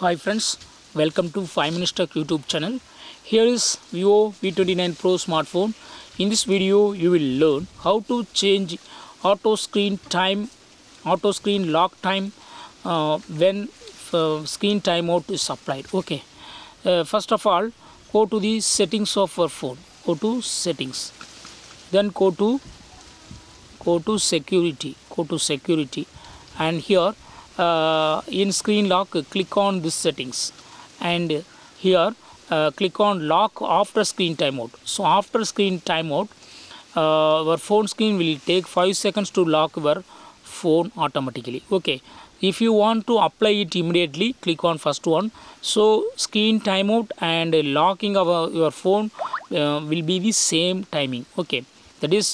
Hi friends, welcome to 5 Minutes Tech YouTube channel. Here is Vivo V29 Pro smartphone. In this video, you will learn how to change auto screen lock time when screen timeout is applied. Okay. First of all, go to the settings of your phone. Go to settings. Then go to security. And here in screen lock, click on this settings, and here click on lock after screen timeout. So after screen timeout, our phone screen will take 5 seconds to lock your phone automatically. Okay, if you want to apply it immediately, click on first one. So screen timeout and locking of your phone will be the same timing. Okay, that is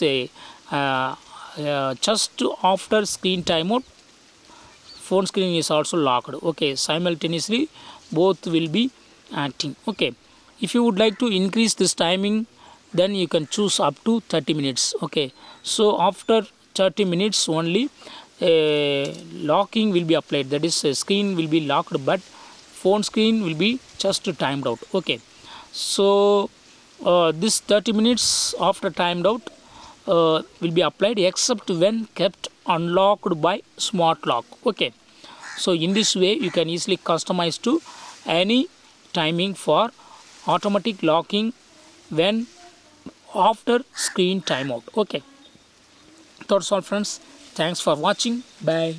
just after screen timeout, phone screen is also locked. Okay, simultaneously both will be acting. Okay, if you would like to increase this timing, then you can choose up to 30 minutes. Okay, so after 30 minutes only locking will be applied, that is screen will be locked, but phone screen will be just timed out. Okay, so this 30 minutes after timed out will be applied except when kept unlocked by smart lock. Okay, so in this way you can easily customize to any timing for automatic locking when after screen timeout. Okay, that's all friends, thanks for watching, bye.